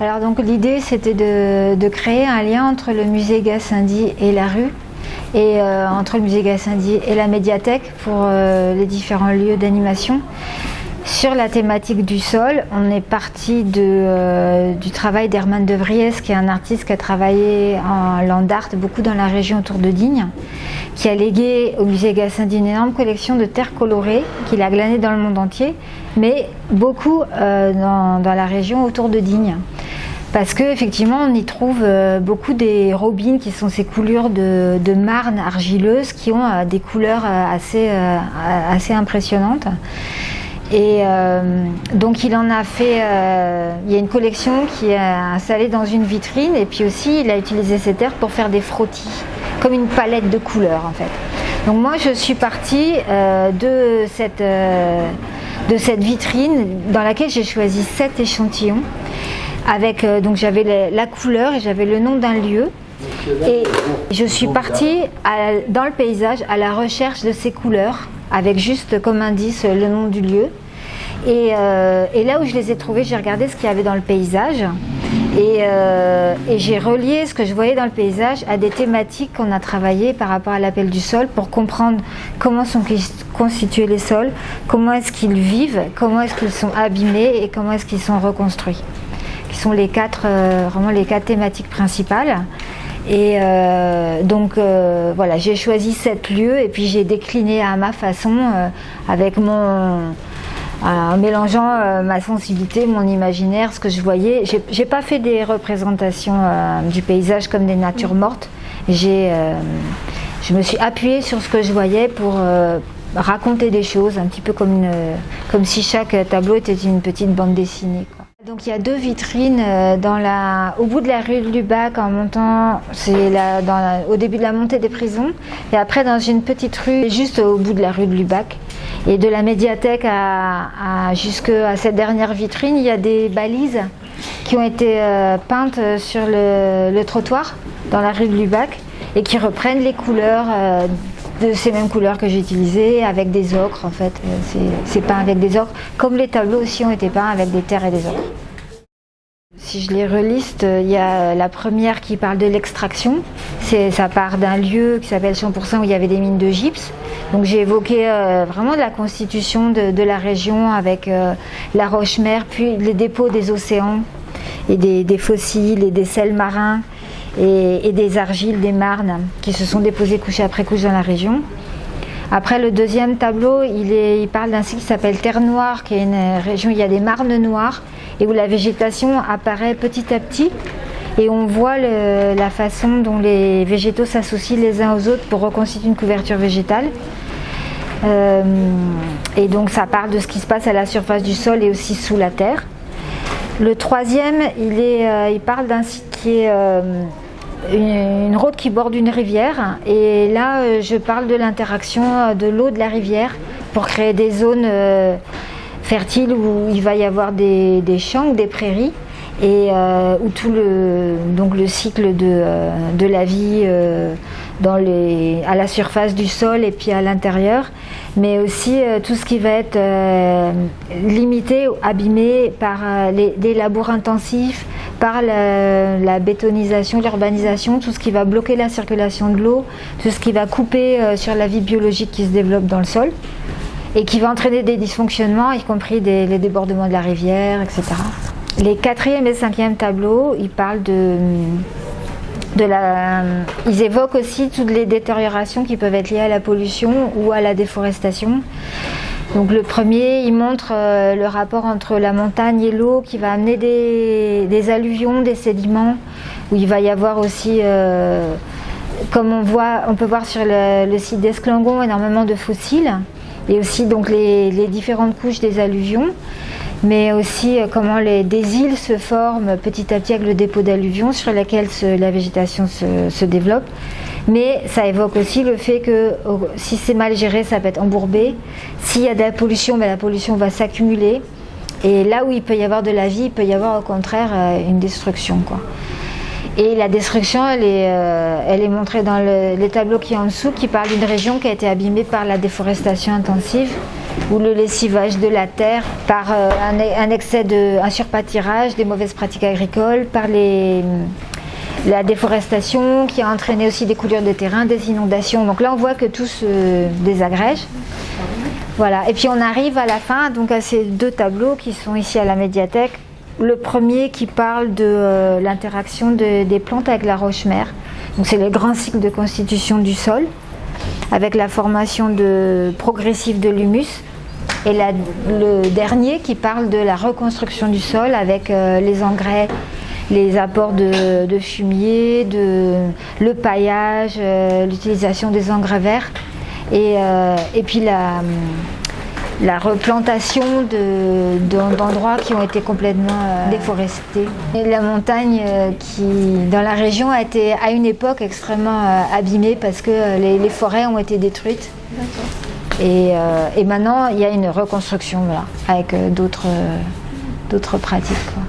Alors donc l'idée c'était de créer un lien entre le musée Gassendi et la rue, et entre le musée Gassendi et la médiathèque pour les différents lieux d'animation. Sur la thématique du sol, on est parti du travail d'Herman de Vries, qui est un artiste qui a travaillé en land art beaucoup dans la région autour de Digne, qui a légué au musée Gassendi une énorme collection de terres colorées qu'il a glanées dans le monde entier, mais beaucoup dans la région autour de Digne. Parce qu'effectivement, on y trouve beaucoup des robines qui sont ces coulures de marne argileuse qui ont des couleurs assez impressionnantes. Et donc il en a fait, il y a une collection qui est installée dans une vitrine, et puis aussi il a utilisé ces terres pour faire des frottis, comme une palette de couleurs en fait. Donc moi je suis partie de cette vitrine dans laquelle j'ai choisi 7 échantillons. Avec, donc j'avais la couleur et j'avais le nom d'un lieu, et je suis partie dans le paysage à la recherche de ces couleurs avec juste comme indice le nom du lieu, et là où je les ai trouvées, j'ai regardé ce qu'il y avait dans le paysage, et j'ai relié ce que je voyais dans le paysage à des thématiques qu'on a travaillées par rapport à l'appel du sol, pour comprendre comment sont constitués les sols, comment est-ce qu'ils vivent, comment est-ce qu'ils sont abîmés et comment est-ce qu'ils sont reconstruits, qui sont vraiment les 4 thématiques principales. Et donc voilà, j'ai choisi 7 lieux et puis j'ai décliné à ma façon en mélangeant ma sensibilité, mon imaginaire, ce que je voyais. J'ai pas fait des représentations du paysage comme des natures mortes. Je me suis appuyée sur ce que je voyais pour raconter des choses, un petit peu comme si chaque tableau était une petite bande dessinée, quoi. Donc il y a 2 vitrines au bout de la rue de Lubac en montant, au début de la montée des prisons, et après dans une petite rue juste au bout de la rue de Lubac. Et de la médiathèque jusqu'à cette dernière vitrine, il y a des balises qui ont été peintes sur le trottoir dans la rue de Lubac et qui reprennent les couleurs de ces mêmes couleurs que j'ai utilisées, avec des ocres en fait. C'est peint avec des ocres, comme les tableaux aussi ont été peints avec des terres et des ocres. Si je les reliste, il y a la première qui parle de l'extraction. Ça part d'un lieu qui s'appelle Champs-Pourçain où il y avait des mines de gypse. Donc j'ai évoqué vraiment de la constitution de la région avec la roche-mère, puis les dépôts des océans et des fossiles et des sels marins et des argiles, des marnes qui se sont déposées couche après couche dans la région. Après, le deuxième tableau, il parle d'un site qui s'appelle Terre Noire, qui est une région où il y a des marnes noires et où la végétation apparaît petit à petit. Et on voit la façon dont les végétaux s'associent les uns aux autres pour reconstituer une couverture végétale. Et donc ça parle de ce qui se passe à la surface du sol et aussi sous la terre. Le troisième, il parle d'un site qui est une route qui borde une rivière, et là je parle de l'interaction de l'eau de la rivière pour créer des zones fertiles où il va y avoir des champs ou des prairies, et où tout le cycle de la vie à la surface du sol et puis à l'intérieur, mais aussi tout ce qui va être limité, abîmé par des labours intensifs, par la bétonisation, l'urbanisation, tout ce qui va bloquer la circulation de l'eau, tout ce qui va couper sur la vie biologique qui se développe dans le sol et qui va entraîner des dysfonctionnements, y compris les débordements de la rivière, etc. Les 4e et 5e tableaux, ils parlent ils évoquent aussi toutes les détériorations qui peuvent être liées à la pollution ou à la déforestation. Donc le premier, il montre le rapport entre la montagne et l'eau qui va amener des alluvions, des sédiments, où il va y avoir aussi, comme on peut voir sur le site d'Esclangon, énormément de fossiles, et aussi donc les différentes couches des alluvions, mais aussi comment des îles se forment petit à petit avec le dépôt d'alluvions sur lesquelles la végétation se développe. Mais ça évoque aussi le fait que si c'est mal géré, ça peut être embourbé. S'il y a de la pollution, la pollution va s'accumuler. Et là où il peut y avoir de la vie, il peut y avoir au contraire une destruction, quoi. Et la destruction, elle est montrée dans les tableaux qui est en dessous, qui parlent d'une région qui a été abîmée par la déforestation intensive ou le lessivage de la terre par un surpâturage, des mauvaises pratiques agricoles, par la déforestation qui a entraîné aussi des coulures de terrain, des inondations. Donc là on voit que tout se désagrège. Voilà. Et puis on arrive à la fin donc à ces 2 tableaux qui sont ici à la médiathèque. Le premier qui parle de l'interaction des plantes avec la roche-mère. Donc c'est le grand cycle de constitution du sol, avec la formation progressive de l'humus. Et le dernier qui parle de la reconstruction du sol avec les engrais, les apports de fumier, le paillage, l'utilisation des engrais verts et puis la replantation d'endroits qui ont été complètement déforestés. Et la montagne qui, dans la région, a été à une époque extrêmement abîmée parce que les forêts ont été détruites. Et maintenant, il y a une reconstruction là, avec d'autres pratiques, quoi.